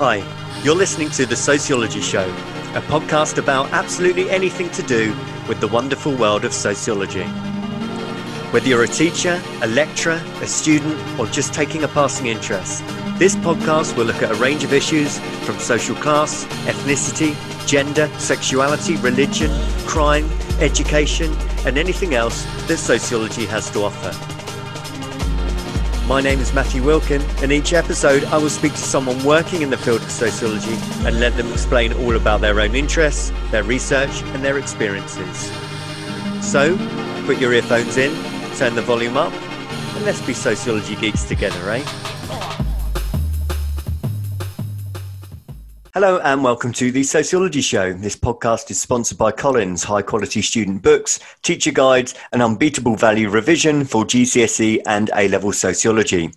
Hi, you're listening to The Sociology Show, a podcast about absolutely anything to do with the wonderful world of sociology. Whether you're a teacher, a lecturer, a student, or just taking a passing interest, this podcast will look at a range of issues from social class, ethnicity, gender, sexuality, religion, crime, education, and anything else that sociology has to offer. My name is Matthew Wilkin, and each episode I will speak to someone working in the field of sociology and let them explain all about their own interests, their research, and their experiences. So, put your earphones in, turn the volume up, and let's be sociology geeks together, eh? Hello and welcome to The Sociology Show. This podcast is sponsored by Collins, high-quality student books, teacher guides, and unbeatable value revision for GCSE and A-level sociology.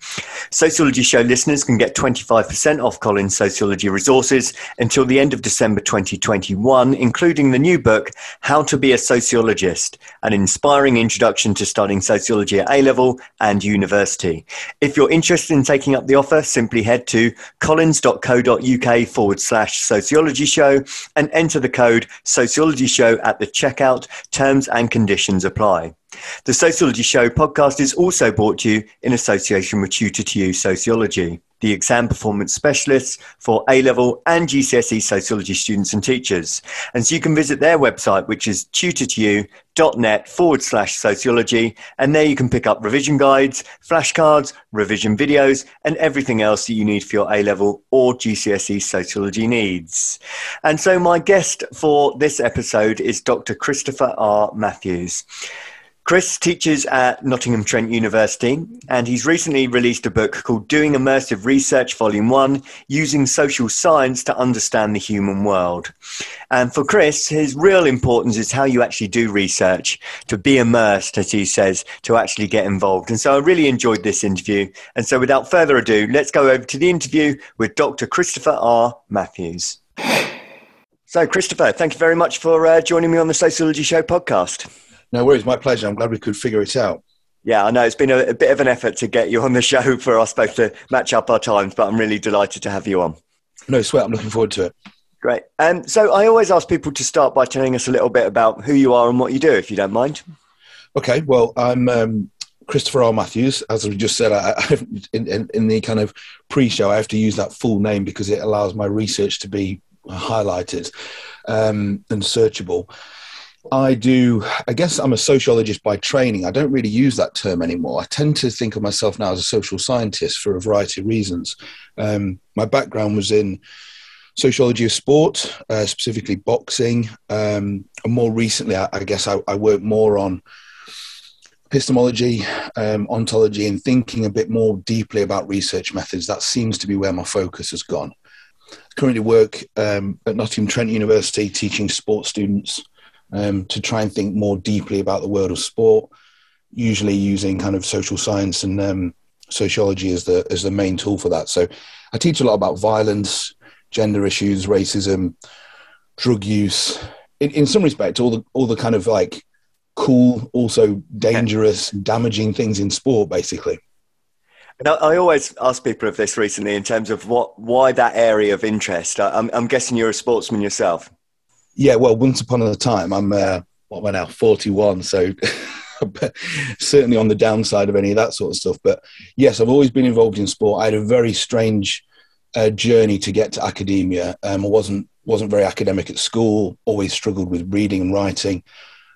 Sociology Show listeners can get 25% off Collins sociology resources until the end of December 2021, including the new book, How to Be a Sociologist, an inspiring introduction to studying sociology at A-level and university. If you're interested in taking up the offer, simply head to collins.co.uk/sociology show and enter the code sociology show at the checkout. Terms and conditions apply. The Sociology Show podcast is also brought to you in association with Tutor2U Sociology, the exam performance specialists for A-level and GCSE sociology students and teachers. And so you can visit their website, which is tutor2u.net/sociology. And there you can pick up revision guides, flashcards, revision videos, and everything else that you need for your A-level or GCSE sociology needs. And so my guest for this episode is Dr. Christopher R. Matthews. Chris teaches at Nottingham Trent University, and he's recently released a book called Doing Immersive Research Volume 1, Using Social Science to Understand the Human World. And for Chris, his real importance is how you actually do research, to be immersed, as he says, to actually get involved. And so I really enjoyed this interview. And so without further ado, let's go over to the interview with Dr. Christopher R. Matthews. So Christopher, thank you very much for joining me on the Sociology Show podcast. No worries, my pleasure. I'm glad we could figure it out. Yeah, I know it's been a bit of an effort to get you on the show for us both to match up our times, but I'm really delighted to have you on. No sweat, I'm looking forward to it. Great. So I always ask people to start by telling us a little bit about who you are and what you do, if you don't mind. Okay, well, I'm Christopher R. Matthews. As we just said, in the kind of pre-show, I have to use that full name because it allows my research to be highlighted and searchable. I guess I'm a sociologist by training. I don't really use that term anymore. I tend to think of myself now as a social scientist for a variety of reasons. My background was in sociology of sport, specifically boxing. And more recently, I guess I work more on epistemology, ontology, and thinking a bit more deeply about research methods. That seems to be where my focus has gone. I currently work at Nottingham Trent University teaching sports students to try and think more deeply about the world of sport, usually using kind of social science and sociology as the main tool for that. So I teach a lot about violence, gender issues, racism, drug use. In some respect, all the kind of like cool, also dangerous, damaging things in sport, basically. Now, I always ask people of this recently in terms of why that area of interest. I'm guessing you're a sportsman yourself. Yeah, well, once upon a time, I'm, 41, so certainly on the downside of any of that sort of stuff. But yes, I've always been involved in sport. I had a very strange journey to get to academia. I wasn't very academic at school, always struggled with reading and writing,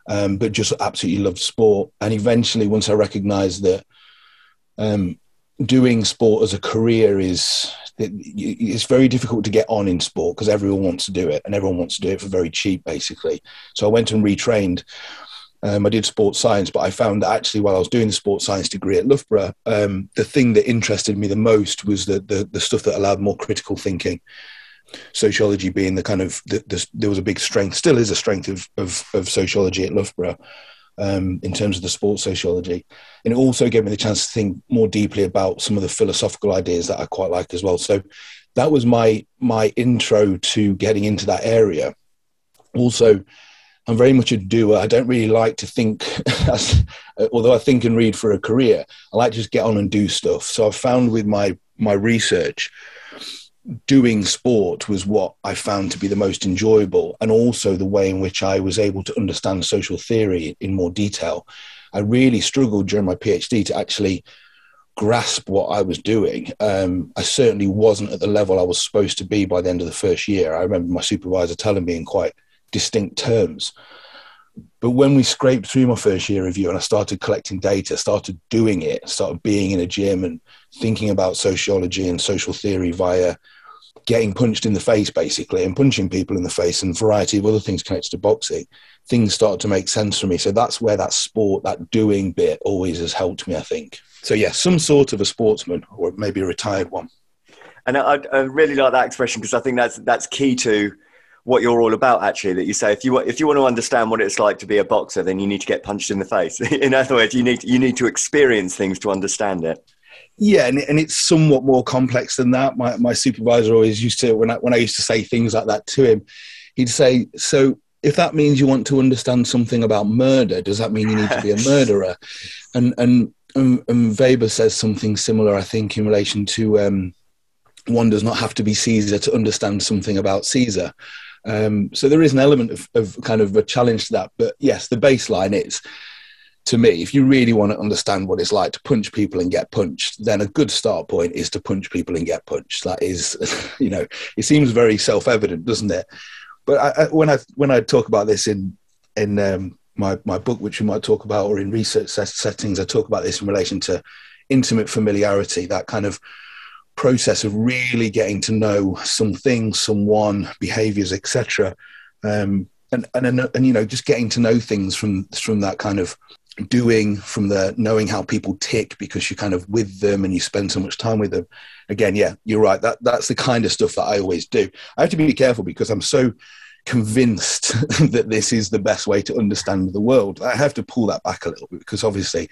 but just absolutely loved sport. And eventually, once I recognised that doing sport as a career it's very difficult to get on in sport because everyone wants to do it and everyone wants to do it for very cheap, basically. So I went and retrained. I did sports science, but I found that actually while I was doing the sports science degree at Loughborough, the thing that interested me the most was the stuff that allowed more critical thinking. Sociology being the kind of, there was a big strength, still is a strength of sociology at Loughborough. In terms of the sports sociology. And it also gave me the chance to think more deeply about some of the philosophical ideas that I quite liked as well. So that was my intro to getting into that area. Also, I'm very much a doer. I don't really like to think, although I think and read for a career, I like to just get on and do stuff. So I've found with my research doing sport was what I found to be the most enjoyable, and also the way in which I was able to understand social theory in more detail. I really struggled during my PhD to actually grasp what I was doing. I certainly wasn't at the level I was supposed to be by the end of the first year. I remember my supervisor telling me in quite distinct terms. But when we scraped through my first year review and I started collecting data, started doing it, started being in a gym and thinking about sociology and social theory via getting punched in the face, basically, and punching people in the face and a variety of other things connected to boxing, things started to make sense for me. So that's where that sport, that doing bit always has helped me, I think. So yeah, some sort of a sportsman, or maybe a retired one. And I really like that expression, because I think that's key to what you're all about, actually, that you say, if you want to understand what it's like to be a boxer, then you need to get punched in the face. In other words, you need to experience things to understand it. Yeah, and it's somewhat more complex than that. My supervisor always used to, when I used to say things like that to him, he'd say, so if that means you want to understand something about murder, does that mean you need to be a murderer? And Weber says something similar, I think, in relation to one does not have to be Caesar to understand something about Caesar. So there is an element of kind of a challenge to that. But yes, the baseline is, to me, if you really want to understand what it's like to punch people and get punched, then a good start point is to punch people and get punched. That is, it seems very self-evident, doesn't it? But when I talk about this in my book, which we might talk about, or in research settings, I talk about this in relation to intimate familiarity, that kind of process of really getting to know something, someone, behaviors, etc. And just getting to know things from that kind of doing, from the knowing how people tick because you're kind of with them and you spend so much time with them. Again, yeah, you're right. That's the kind of stuff that I always do. I have to be careful because I'm so convinced that this is the best way to understand the world. I have to pull that back a little bit because obviously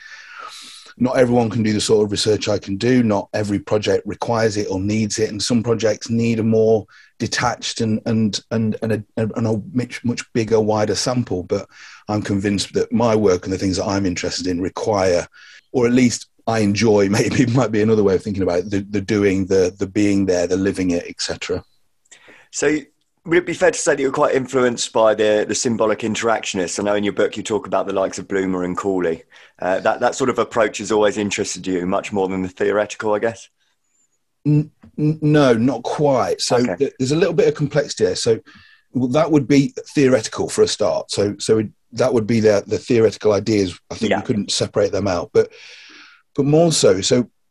not everyone can do the sort of research I can do. Not every project requires it or needs it. And some projects need a more detached and a much bigger, wider sample. But I'm convinced that my work and the things that I'm interested in require, or at least I enjoy, maybe might be another way of thinking about it, the doing, the being there, the living it, etc. So would it be fair to say that you're quite influenced by the symbolic interactionists? I know in your book you talk about the likes of Bloomer and Cooley. That sort of approach has always interested you much more than the theoretical, I guess? No, not quite. So okay. There's a little bit of complexity there. So that would be theoretical for a start. So that would be the theoretical ideas. I think we couldn't separate them out. But more so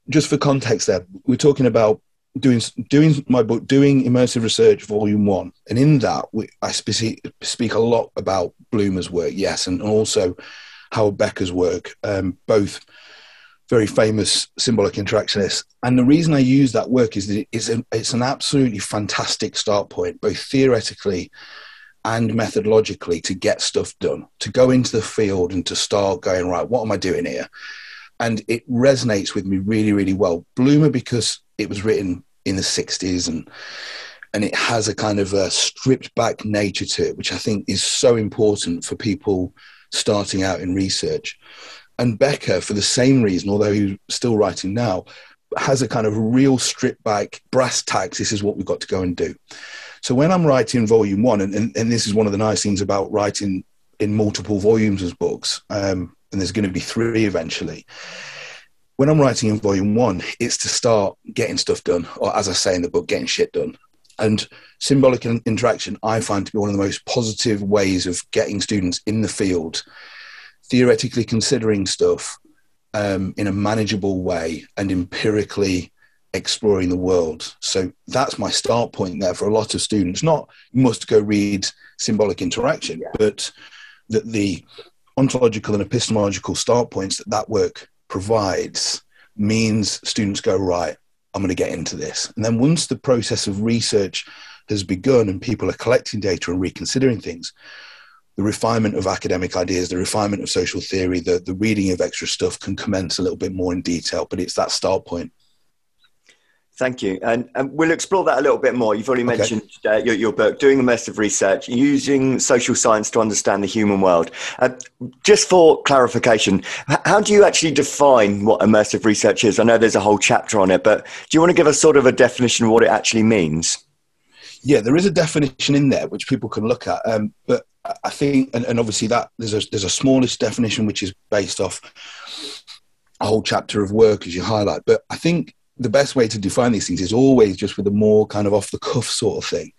just for context there, we're talking about doing my book, Doing Immersive Research, Volume 1. And in that, I speak a lot about Bloomer's work, yes, and also Howard Becker's work, both very famous symbolic interactionists. And the reason I use that work is that it's an absolutely fantastic start point, both theoretically and methodologically, to get stuff done, to go into the field and to start going, right, what am I doing here? And it resonates with me really, really well. Bloomer, because it was written in the 60s and it has a kind of a stripped back nature to it, which I think is so important for people starting out in research. And Becker, for the same reason, although he's still writing now, has a kind of real stripped back brass tacks. This is what we've got to go and do. So when I'm writing Volume 1, and this is one of the nice things about writing in multiple volumes as books, and there's going to be 3 eventually. When I'm writing in Volume 1, it's to start getting stuff done, or as I say in the book, getting shit done. And symbolic interaction, I find to be one of the most positive ways of getting students in the field, theoretically considering stuff in a manageable way and empirically exploring the world. So that's my start point there for a lot of students. Not you must go read symbolic interaction, but that the ontological and epistemological start points that work provides means students go, right, I'm going to get into this. And then once the process of research has begun and people are collecting data and reconsidering things, the refinement of academic ideas, the refinement of social theory, the reading of extra stuff can commence a little bit more in detail, but it's that start point. Thank you. And we'll explore that a little bit more. You've already mentioned your book, Doing Immersive Research, Using Social Science to Understand the Human World. Just for clarification, how do you actually define what immersive research is? I know there's a whole chapter on it, but do you want to give us sort of a definition of what it actually means? Yeah, there is a definition in there which people can look at. But I think, and obviously that there's a smallish definition which is based off a whole chapter of work, as you highlight. But I think the best way to define these things is always just with a more kind of off the cuff sort of thing.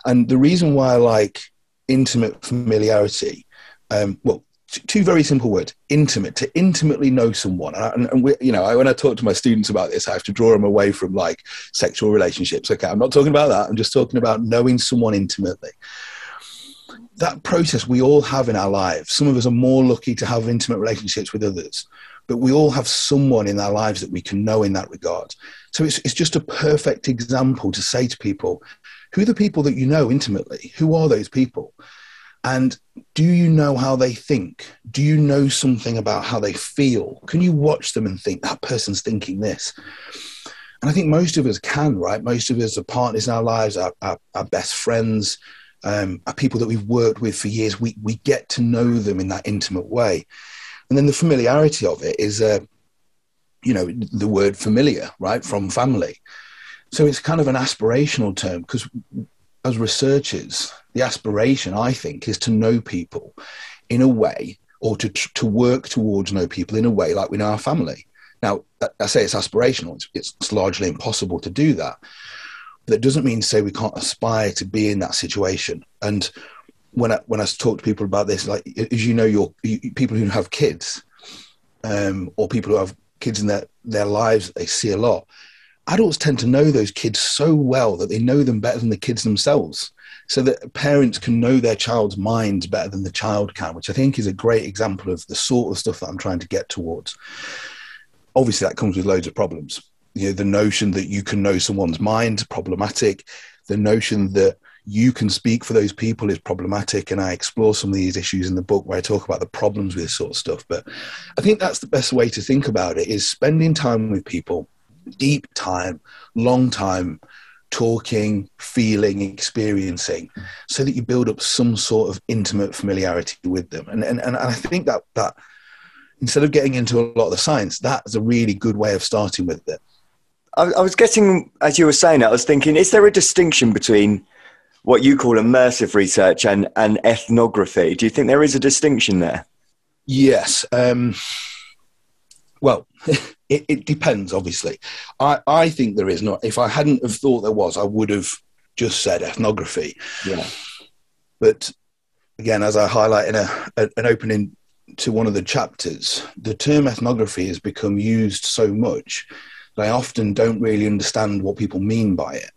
And the reason why I like intimate familiarity, two very simple words: intimate, to intimately know someone. And we, when I talk to my students about this, I have to draw them away from like sexual relationships. Okay, I'm not talking about that. I'm just talking about knowing someone intimately. That process we all have in our lives. Some of us are more lucky to have intimate relationships with others, but we all have someone in our lives that we can know in that regard. So it's just a perfect example to say to people, who are the people that you know intimately? Who are those people? And do you know how they think? Do you know something about how they feel? Can you watch them and think, that person's thinking this? And I think most of us can, right? Most of us are partners in our lives, our best friends, are people that we've worked with for years. We get to know them in that intimate way. And then the familiarity of it is, the word familiar, right, from family. So it's kind of an aspirational term, because as researchers, the aspiration, I think, is to know people in a way, or to work towards know people in a way like we know our family. Now, I say it's aspirational. It's largely impossible to do that. But that doesn't mean to say we can't aspire to be in that situation. And when I talk to people about this, like, as you know, people who have kids, or people who have kids in their lives that they see a lot, adults tend to know those kids so well that they know them better than the kids themselves, so that parents can know their child's mind better than the child can, which I think is a great example of the sort of stuff that I'm trying to get towards. Obviously, that comes with loads of problems. The notion that you can know someone's mind, problematic. The notion that you can speak for those people is problematic. And I explore some of these issues in the book where I talk about the problems with this sort of stuff. But I think that's the best way to think about it, is spending time with people, deep time, long time, talking, feeling, experiencing, so that you build up some sort of intimate familiarity with them. And I think that instead of getting into a lot of the science, that's a really good way of starting with it. I was getting, as you were saying it, I was thinking, is there a distinction between what you call immersive research and ethnography? Do you think there is a distinction there? Yes. Well, it depends, obviously. I think there is not. If I hadn't have thought there was, I would have just said ethnography. Yeah. But again, as I highlight in an opening to one of the chapters, the term ethnography has become used so much that I often don't really understand what people mean by it.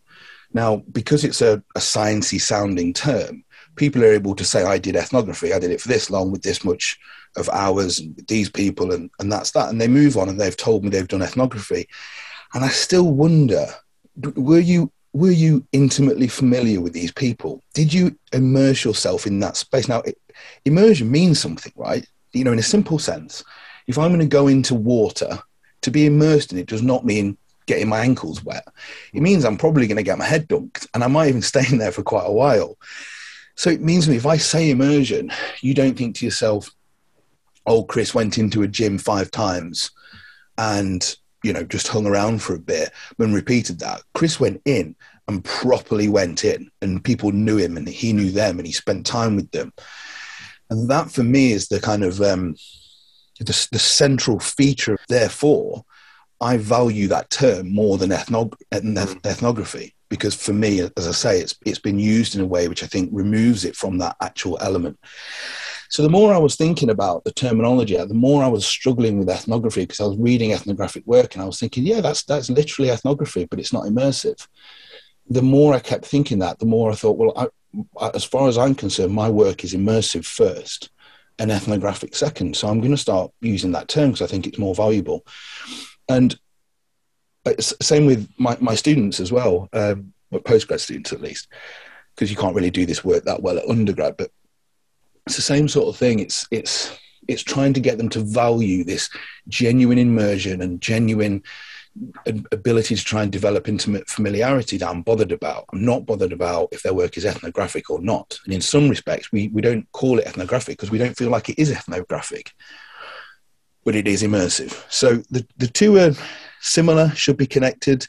Now, because it's a sciencey sounding term, people are able to say, I did ethnography, I did it for this long with this much of hours and with these people, and that's that. And they move on and they've told me they've done ethnography. And I still wonder, were you intimately familiar with these people? Did you immerse yourself in that space? Now, immersion means something, right? In a simple sense, if I'm going to go into water, to be immersed in it does not mean getting my ankles wet. It means I'm probably going to get my head dunked, and I might even stay in there for quite a while. So it means if I say immersion, you don't think to yourself, oh, Chris went into a gym 5 times and, just hung around for a bit and repeated that. Chris went in and properly went in, and people knew him and he knew them and he spent time with them. And that for me is the kind of the central feature. Therefore, I value that term more than ethnography, because for me, as I say, it's been used in a way which I think removes it from that actual element. So the more I was thinking about the terminology, the more I was struggling with ethnography, because I was reading ethnographic work and I was thinking, yeah, that's literally ethnography, but it's not immersive. The more I kept thinking that, the more I thought, well, as far as I'm concerned, my work is immersive first and ethnographic second. So I'm going to start using that term because I think it's more valuable. And same with my students as well, postgrad students at least, because you can't really do this work that well at undergrad, but it's the same sort of thing. It's trying to get them to value this genuine immersion and genuine ability to try and develop intimate familiarity that I'm bothered about. I'm not bothered about if their work is ethnographic or not. And in some respects, we don't call it ethnographic because we don't feel like it is ethnographic, but it is immersive. So the two are similar, should be connected.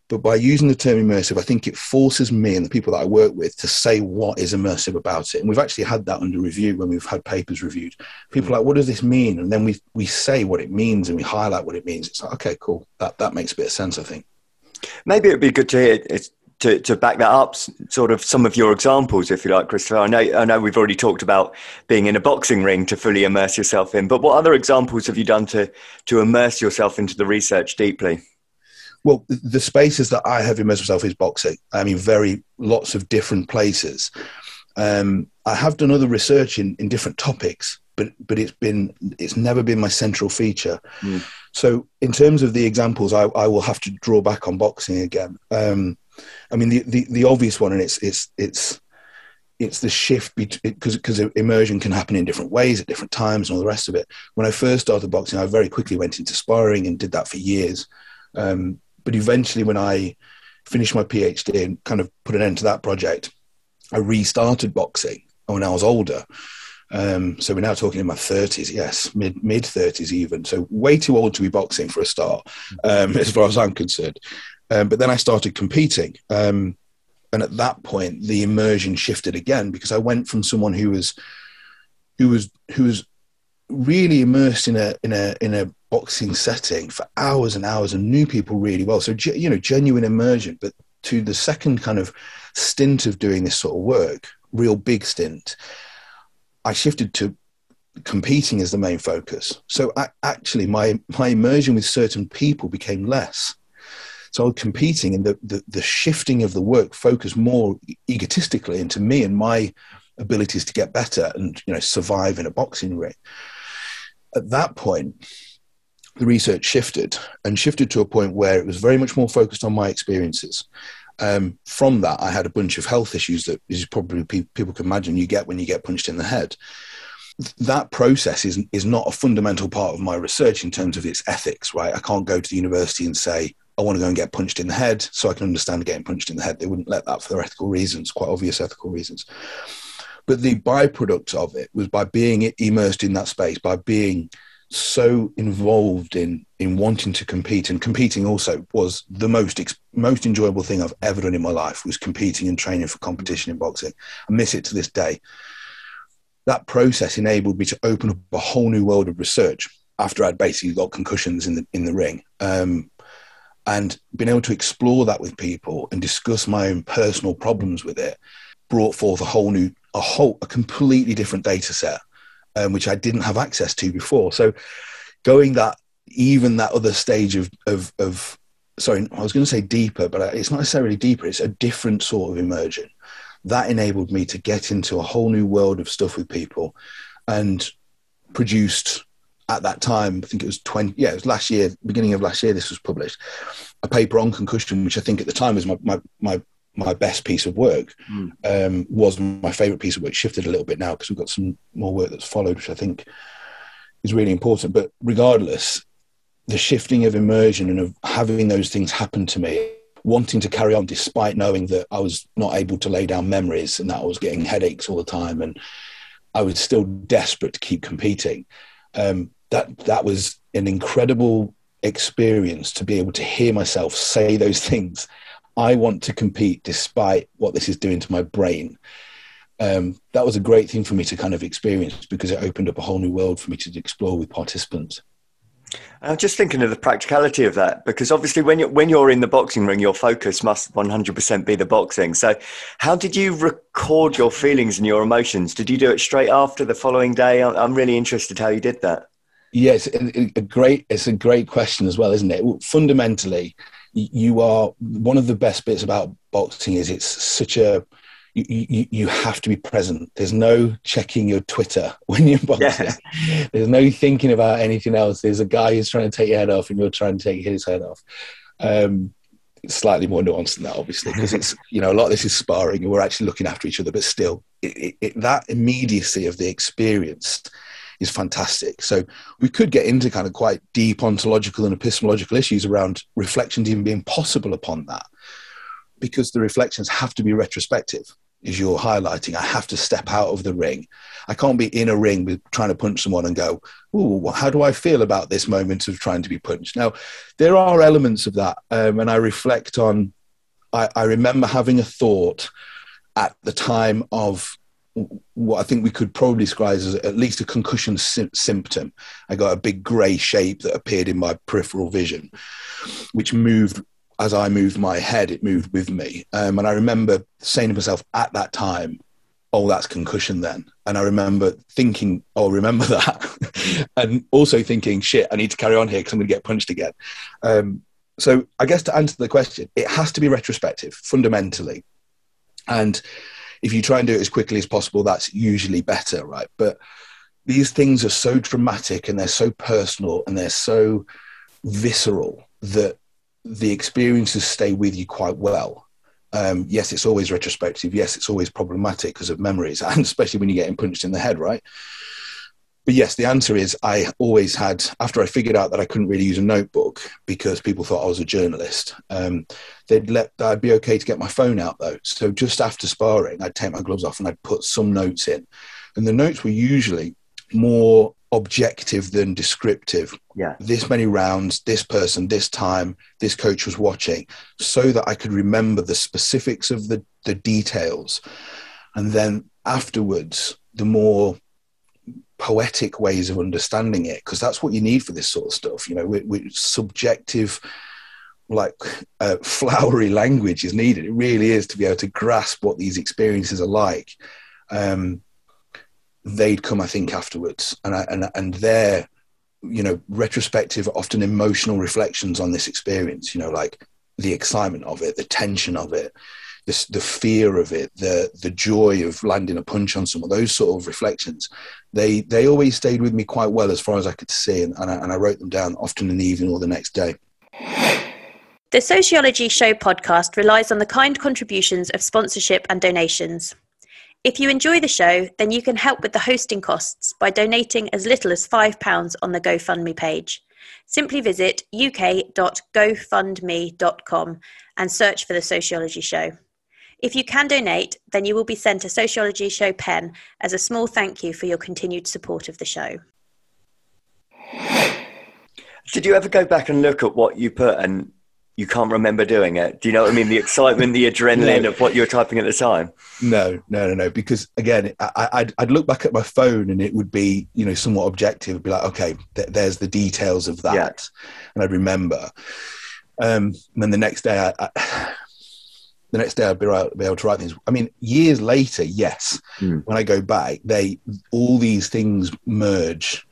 But by using the term immersive, I think it forces me and the people that I work with to say what is immersive about it. And we've actually had that under review when we've had papers reviewed. People are like, what does this mean? And then we say what it means and we highlight what it means. It's like, okay, cool. That makes a bit of sense, I think. Maybe it'd be good to hear to back that up, sort of some of your examples, if you like, Christopher. I know we've already talked about being in a boxing ring to fully immerse yourself in, but what other examples have you done to immerse yourself into the research deeply? Well, the spaces that I have immersed myself is boxing. I mean, lots of different places. I have done other research in different topics, but it's never been my central feature. Mm. So in terms of the examples, I will have to draw back on boxing again. I mean, the obvious one, and it's the shift because immersion can happen in different ways at different times and all the rest of it. When I first started boxing, I very quickly went into sparring and did that for years. But eventually, when I finished my PhD and kind of put an end to that project, I restarted boxing when I was older. So we're now talking in my 30s, yes, mid 30s even. So way too old to be boxing for a start, as far as I'm concerned. But then I started competing. And at that point, the immersion shifted again because I went from someone who was really immersed in a boxing setting for hours and hours and knew people really well. So, genuine immersion. But to the second kind of stint of doing this sort of work, real big stint, I shifted to competing as the main focus. So actually my immersion with certain people became less. So I was competing, and the shifting of the work focused more egotistically into me and my abilities to get better and, survive in a boxing ring. At that point, the research shifted to a point where it was very much more focused on my experiences. From that, I had a bunch of health issues that is probably people can imagine you get when you get punched in the head. That process is not a fundamental part of my research in terms of its ethics, right? I can't go to the university and say, I want to go and get punched in the head so I can understand getting punched in the head. They wouldn't let that for their ethical reasons, quite obvious ethical reasons. But the byproduct of it was by being immersed in that space, by being so involved in wanting to compete, and competing also was the most enjoyable thing I've ever done in my life, was competing and training for competition in boxing. I miss it to this day. That process enabled me to open up a whole new world of research after I'd basically got concussions in the ring. And being able to explore that with people and discuss my own personal problems with it brought forth a completely different data set, which I didn't have access to before. So going that other stage of sorry, I was going to say deeper, but it's not necessarily deeper. It's a different sort of immersion that enabled me to get into a whole new world of stuff with people, and produced at that time, I think it was it was last year, beginning of last year, this was published, a paper on concussion, which I think at the time was my best piece of work. Was my favorite piece of work. Shifted a little bit now because we've got some more work that's followed, which I think is really important. But regardless, the shifting of immersion and of having those things happen to me, wanting to carry on despite knowing that I was not able to lay down memories and that I was getting headaches all the time, and I was still desperate to keep competing. That was an incredible experience to be able to hear myself say those things. I want to compete despite what this is doing to my brain. That was a great thing for me to kind of experience, because it opened up a whole new world for me to explore with participants. I'm just thinking of the practicality of that, because obviously when you're in the boxing ring, your focus must 100% be the boxing. So how did you record your feelings and your emotions? Did you do it straight after, the following day? I'm really interested how you did that. Yeah, it's a great question as well, isn't it? Fundamentally, you are, one of the best bits about boxing is it's such a, you have to be present. There's no checking your Twitter when you're boxing. Yeah. There's no thinking about anything else. There's a guy who's trying to take your head off and you're trying to take his head off. It's slightly more nuanced than that, obviously, because it's, a lot of this is sparring and we're actually looking after each other, but still that immediacy of the experience is fantastic. So we could get into kind of quite deep ontological and epistemological issues around reflections even being possible upon that, because the reflections have to be retrospective. As you're highlighting, I have to step out of the ring. I can't be in a ring with trying to punch someone and go, "Ooh, how do I feel about this moment of trying to be punched?" Now, there are elements of that, and I reflect on. I remember having a thought at the time of what I think we could probably describe as at least a concussion symptom. I got a big grey shape that appeared in my peripheral vision, which moved. As I moved my head, it moved with me. And I remember saying to myself at that time, "Oh, that's concussion then." And I remember thinking, "Oh, remember that." And also thinking, "Shit, I need to carry on here because I'm going to get punched again." So I guess to answer the question, it has to be retrospective, fundamentally. And if you try and do it as quickly as possible, that's usually better, right? But these things are so dramatic and they're so personal and they're so visceral that the experiences stay with you quite well. Yes, it's always retrospective. Yes, it's always problematic because of memories, and especially when you're getting punched in the head, right? But yes, the answer is I always had, after I figured out that I couldn't really use a notebook because people thought I was a journalist, I'd be okay to get my phone out though. So just after sparring, I'd take my gloves off and I'd put some notes in. And the notes were usually more objective than descriptive. Yeah. This many rounds, this person, this time, this coach was watching, so that I could remember the specifics of the details. And then afterwards, the more poetic ways of understanding it, because that's what you need for this sort of stuff. You know, with subjective, like flowery language is needed. It really is, to be able to grasp what these experiences are like. They'd come, I think, afterwards, and their, you know, retrospective, often emotional reflections on this experience. You know, like the excitement of it, the tension of it, the fear of it, the joy of landing a punch on someone. Those sort of reflections, they always stayed with me quite well as far as I could see, and I wrote them down often in the evening or the next day. The Sociology Show podcast relies on the kind contributions of sponsorship and donations. If you enjoy the show, then you can help with the hosting costs by donating as little as £5 on the GoFundMe page. Simply visit uk.gofundme.com and search for The Sociology Show. If you can donate, then you will be sent a Sociology Show pen as a small thank you for your continued support of the show. Did you ever go back and look at what you put and you can't remember doing it? Do you know what I mean? The excitement, the adrenaline of what you were typing at the time. No. Because again, I'd look back at my phone and it would be, you know, somewhat objective. It'd be like, okay, there's the details of that, yeah. And I'd remember. And then the next day, I'd be able to write things. I mean, years later, yes, when I go back, all these things merge.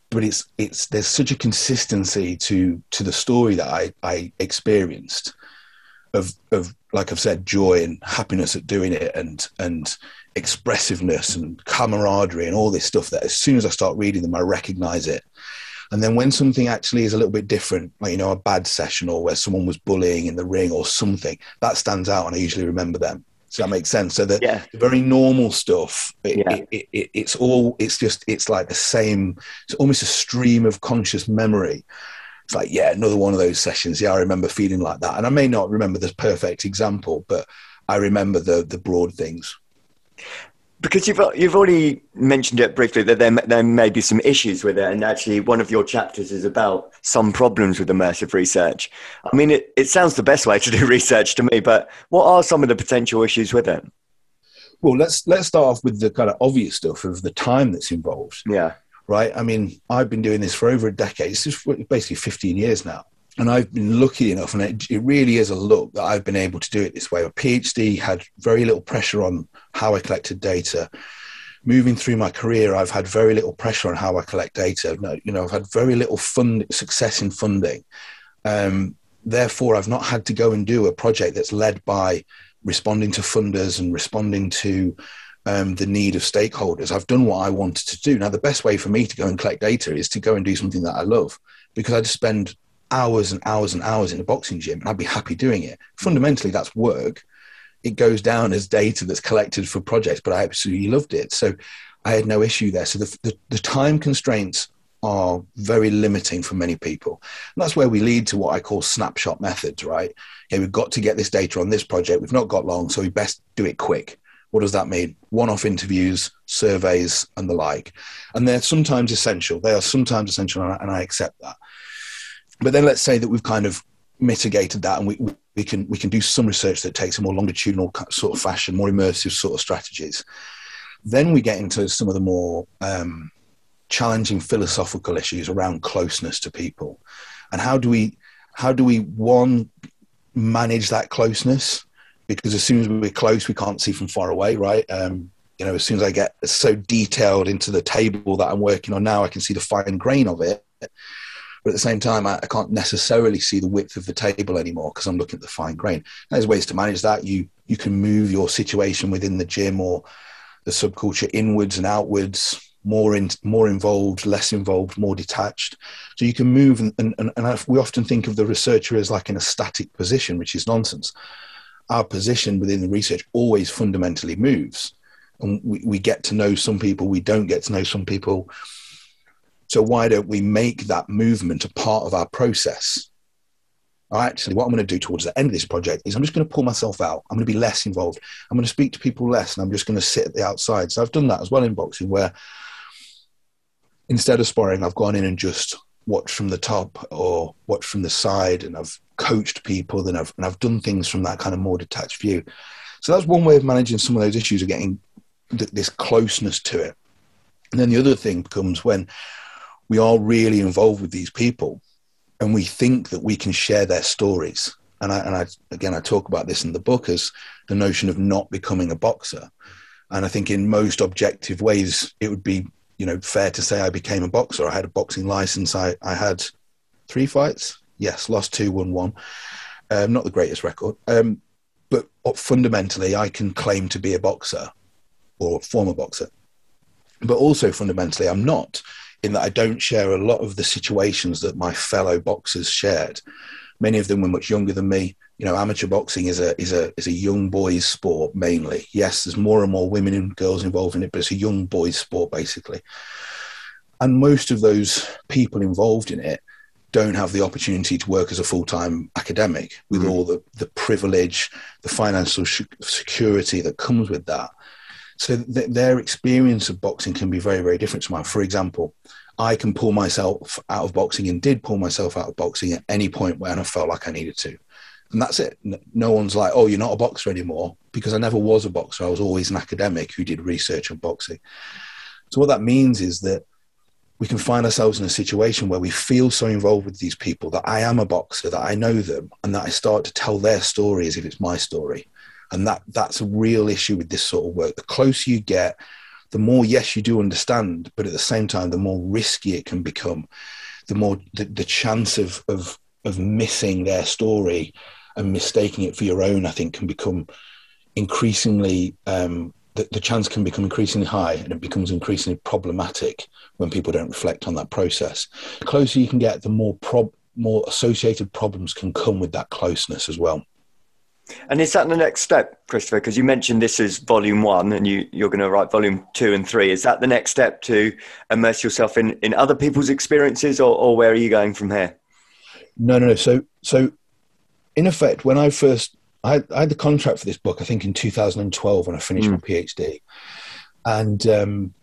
But there's such a consistency to the story that I experienced of, like I've said, joy and happiness at doing it, and expressiveness and camaraderie and all this stuff, that as soon as I start reading them, I recognize it. And then when something actually is a little bit different, like, you know, a bad session or where someone was bullying in the ring or something, that stands out, and I usually remember them. Does that make sense? So the very normal stuff, it's like the same, it's almost a stream of conscious memory. It's like, yeah, another one of those sessions. Yeah, I remember feeling like that. And I may not remember the perfect example, but I remember the broad things. Because you've already mentioned it briefly that there may be some issues with it, and actually one of your chapters is about some problems with immersive research. I mean, it sounds the best way to do research to me, but what are some of the potential issues with it? Well, let's start off with the kind of obvious stuff of the time that's involved. Yeah. Right. I mean, I've been doing this for over a decade. This is basically 15 years now. And I've been lucky enough, and it really is a luck that I've been able to do it this way. A PhD had very little pressure on how I collected data. Moving through my career, I've had very little pressure on how I collect data. You know, I've had very little success in funding. Therefore, I've not had to go and do a project that's led by responding to funders and responding to the need of stakeholders. I've done what I wanted to do. Now, the best way for me to go and collect data is to go and do something that I love, because I just spend hours and hours and hours in a boxing gym, and I'd be happy doing it. Fundamentally, that's work. It goes down as data that's collected for projects, but I absolutely loved it. So I had no issue there. So the time constraints are very limiting for many people. And that's where we lead to what I call snapshot methods, right? Okay, we've got to get this data on this project. We've not got long, so we best do it quick. What does that mean? One-off interviews, surveys, and the like. And they're sometimes essential. They are sometimes essential, and I accept that. But then let's say that we've kind of mitigated that, and we can do some research that takes a more longitudinal sort of fashion, more immersive sort of strategies. Then we get into some of the more challenging philosophical issues around closeness to people, and how do we one, manage that closeness, because as soon as we're close we can't see from far away, right? As soon as I get so detailed into the table that I'm working on now, I can see the fine grain of it, but at the same time I can't necessarily see the width of the table anymore because I'm looking at the fine grain. There's ways to manage that. You can move your situation within the gym or the subculture inwards and outwards, more involved, less involved, more detached. So you can move, and we often think of the researcher as like in a static position, which is nonsense. Our position within the research always fundamentally moves, and we get to know some people, we don't get to know some people. So why don't we make that movement a part of our process? Actually, what I'm going to do towards the end of this project is I'm just going to pull myself out. I'm going to be less involved. I'm going to speak to people less, and I'm just going to sit at the outside. So I've done that as well in boxing, where instead of sparring, I've gone in and just watched from the top or watched from the side, and I've coached people, and I've done things from that kind of more detached view. So that's one way of managing some of those issues, of getting this closeness to it. And then the other thing comes when we are really involved with these people and we think that we can share their stories. And I talk about this in the book as the notion of not becoming a boxer. And I think in most objective ways, it would be, fair to say I became a boxer. I had a boxing license. I had 3 fights. Yes, lost 2, won 1. Not the greatest record. But fundamentally, I can claim to be a boxer or former boxer. But also fundamentally, I'm not, in that I don't share a lot of the situations that my fellow boxers shared. Many of them were much younger than me. Amateur boxing is a young boys sport mainly. Yes, there's more and more women and girls involved in it, but it's a young boys sport basically. And most of those people involved in it don't have the opportunity to work as a full-time academic with all the privilege, the financial security that comes with that. So their experience of boxing can be very, very different to mine. For example, I can pull myself out of boxing, and did pull myself out of boxing at any point when I felt like I needed to. And that's it. No one's like, oh, you're not a boxer anymore, because I never was a boxer. I was always an academic who did research on boxing. So what that means is that we can find ourselves in a situation where we feel so involved with these people that I am a boxer, that I know them, and that I start to tell their story as if it's my story. And that's a real issue with this sort of work. The closer you get, the more, yes, you do understand, but at the same time, the more risky it can become, the more the chance of missing their story and mistaking it for your own, I think, can become increasingly, the chance can become increasingly high, and it becomes increasingly problematic when people don't reflect on that process. The closer you can get, the more associated problems can come with that closeness as well. And is that the next step, Christopher? Because you mentioned this is volume 1 and you're going to write volume 2 and 3. Is that the next step, to immerse yourself in other people's experiences, or where are you going from here? No. So in effect, when I had the contract for this book, I think in 2012 when I finished my PhD. And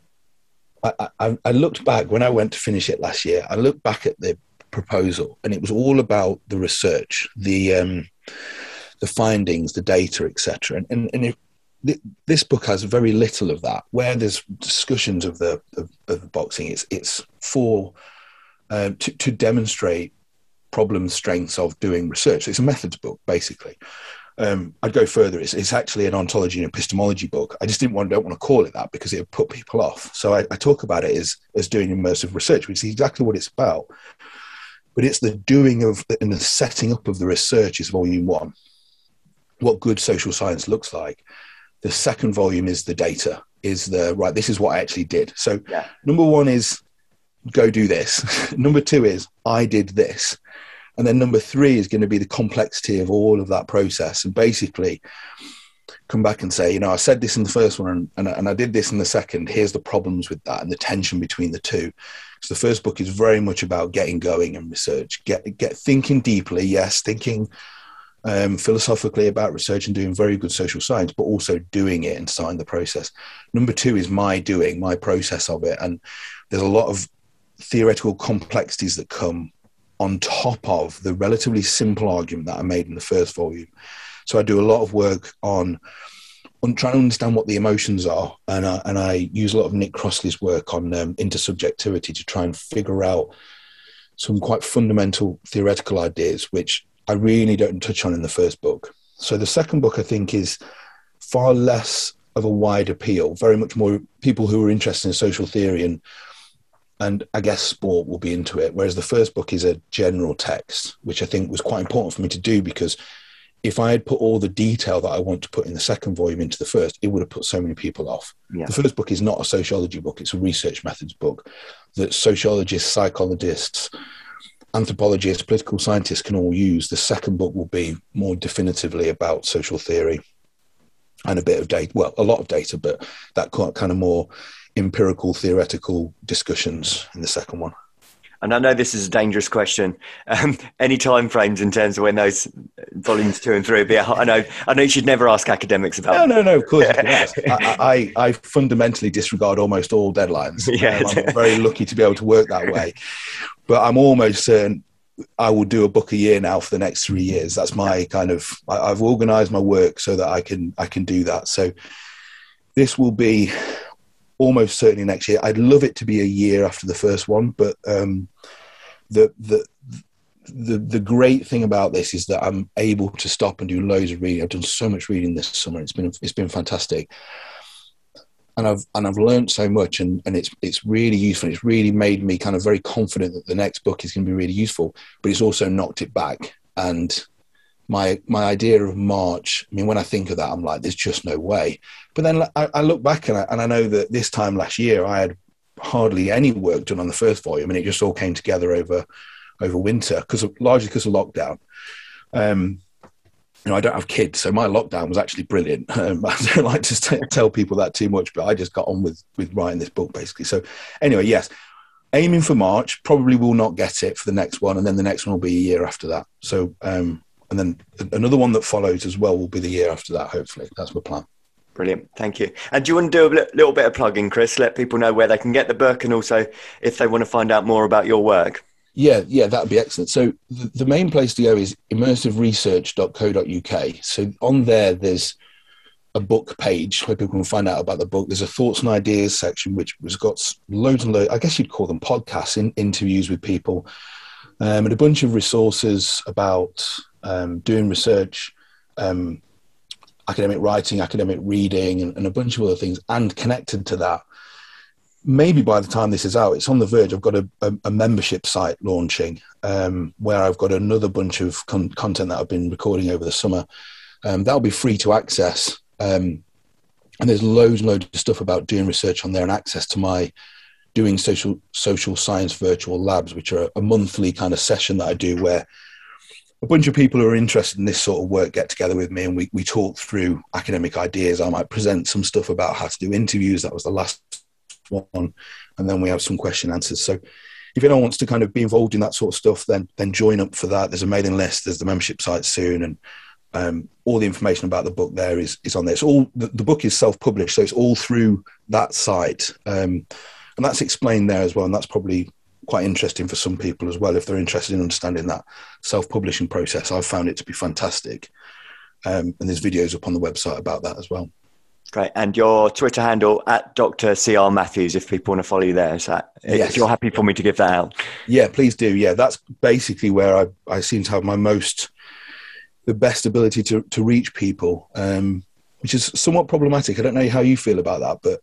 I looked back when I went to finish it last year. I looked back at the proposal, and it was all about the research, the findings, the data, etc. And this book has very little of that. Where there's discussions of the boxing, it's for to demonstrate problem strengths of doing research. It's a methods book, basically. I'd go further. It's actually an ontology and epistemology book. I just don't want to call it that because it would put people off. So I talk about it as doing immersive research, which is exactly what it's about. But it's the doing of and the setting up of the research is volume 1. What good social science looks like. The second volume is the data, is this is what I actually did. So Number 1 is go do this. Number 2 is I did this. And then number 3 is going to be the complexity of all of that process. And basically come back and say, I said this in the first one and I did this in the second. Here's the problems with that and the tension between the two. So the first book is very much about getting going and research, get thinking deeply, yes, thinking philosophically about research and doing very good social science, but also doing it and starting the process. Number 2 is my process of it. And there's a lot of theoretical complexities that come on top of the relatively simple argument that I made in the first volume. So I do a lot of work on trying to understand what the emotions are. And I use a lot of Nick Crossley's work on intersubjectivity to try and figure out some quite fundamental theoretical ideas, which I really don't touch on in the first book. So the second book, I think, is far less of a wide appeal, very much more people who are interested in social theory and I guess sport will be into it. Whereas the first book is a general text, which I think was quite important for me to do, because if I had put all the detail that I want to put in the second volume into the first, it would have put so many people off. Yeah. The first book is not a sociology book. It's a research methods book that sociologists, psychologists, anthropologists, political scientists can all use. The second book will be more definitively about social theory and a bit of data, well, a lot of data, but that kind of more empirical, theoretical discussions in the second one. And I know this is a dangerous question. Any time frames in terms of when those volumes 2 and 3 will be out? I know you should never ask academics about. No, of course you can ask. I fundamentally disregard almost all deadlines. Yes. I'm very lucky to be able to work that way. But I'm almost certain I will do a book a year now for the next 3 years. That's my kind of, I've organized my work so that I can do that. So this will be almost certainly next year. I'd love it to be a year after the first one, but the great thing about this is that I'm able to stop and do loads of reading. I've done so much reading this summer. It's been fantastic. And I've learned so much, and it's really useful. It's really made me kind of very confident that the next book is going to be really useful, but it's also knocked it back. And my idea of March, I mean, when I think of that, I'm like, there's just no way. But then I look back and I know that this time last year, I had hardly any work done on the first volume, and it just all came together over winter, largely because of lockdown. I don't have kids, so my lockdown was actually brilliant. I don't like to tell people that too much, but I just got on with writing this book, basically. So anyway, yes, aiming for March, probably will not get it for the next one, and then the next one will be a year after that. So, and then another one that follows as well will be the year after that, hopefully. That's my plan. Brilliant. Thank you. And do you want to do a little bit of plugging, Chris? Let people know where they can get the book, and also if they want to find out more about your work. Yeah, that'd be excellent. So the main place to go is immersiveresearch.co.uk. So on there's a book page where people can find out about the book. There's a thoughts and ideas section, which has got loads and loads, I guess you'd call them podcasts, interviews with people, and a bunch of resources about doing research, academic writing, academic reading, and a bunch of other things. And connected to that, maybe by the time this is out, it's on the verge. I've got a membership site launching where I've got another bunch of content that I've been recording over the summer. That'll be free to access. And there's loads and loads of stuff about doing research on there, and access to my doing social science virtual labs, which are a monthly kind of session that I do where a bunch of people who are interested in this sort of work get together with me, and we talk through academic ideas. I might present some stuff about how to do interviews. That was the last one. And then we have some question answers. So if anyone wants to kind of be involved in that sort of stuff, then join up for that. There's a mailing list. There's the membership site soon. And all the information about the book there is on there. It's all, the book is self-published, so it's all through that site. And that's explained there as well. And that's probably quite interesting for some people as well, if they're interested in understanding that self-publishing process. I've found it to be fantastic. And there's videos up on the website about that as well. Great. And your Twitter handle at Dr. C.R. Matthews, if people want to follow you there. Is that, yes. If you're happy for me to give that out. Yeah, please do. Yeah, that's basically where I seem to have the best ability to reach people, which is somewhat problematic. I don't know how you feel about that, but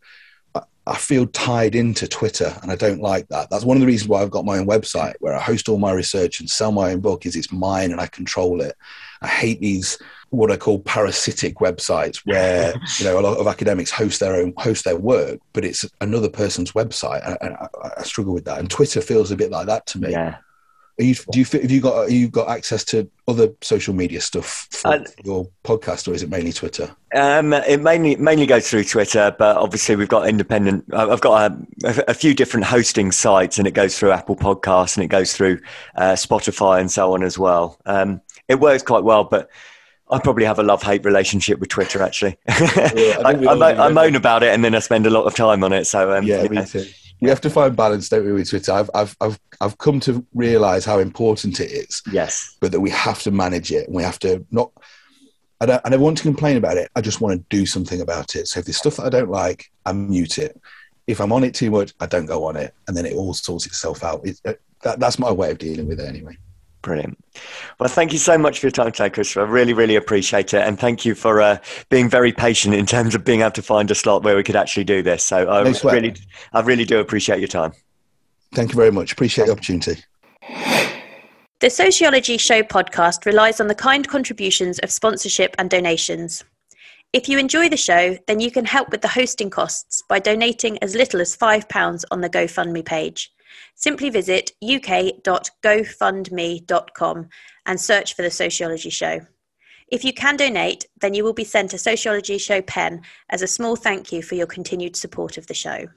I feel tied into Twitter, and I don't like that. That's one of the reasons why I've got my own website where I host all my research and sell my own book. Is it's mine and I control it. I hate these what I call parasitic websites where a lot of academics host their work, but it's another person's website. I struggle with that, and Twitter feels a bit like that to me. Yeah. Have you got access to other social media stuff for your podcast, or is it mainly Twitter? It mainly goes through Twitter, but obviously we've got independent. I've got a few different hosting sites, and it goes through Apple Podcasts, and it goes through Spotify and so on as well. It works quite well, but I probably have a love-hate relationship with Twitter. Actually, Yeah, I moan about it, and then I spend a lot of time on it. So me too. We have to find balance, don't we, with Twitter? I've come to realise how important it is. Yes, but that we have to manage it, and we have to not. I don't want to complain about it. I just want to do something about it. So if there's stuff that I don't like, I mute it. If I'm on it too much, I don't go on it, and then it all sorts itself out. That's my way of dealing with it, anyway. Brilliant. Well, thank you so much for your time today, Christopher. I really, really appreciate it. And thank you for being very patient in terms of being able to find a slot where we could actually do this. So I really do appreciate your time. Thank you very much. Appreciate the opportunity. The Sociology Show podcast relies on the kind contributions of sponsorship and donations. If you enjoy the show, then you can help with the hosting costs by donating as little as £5 on the GoFundMe page. Simply visit uk.gofundme.com and search for The Sociology Show. If you can donate, then you will be sent a Sociology Show pen as a small thank you for your continued support of the show.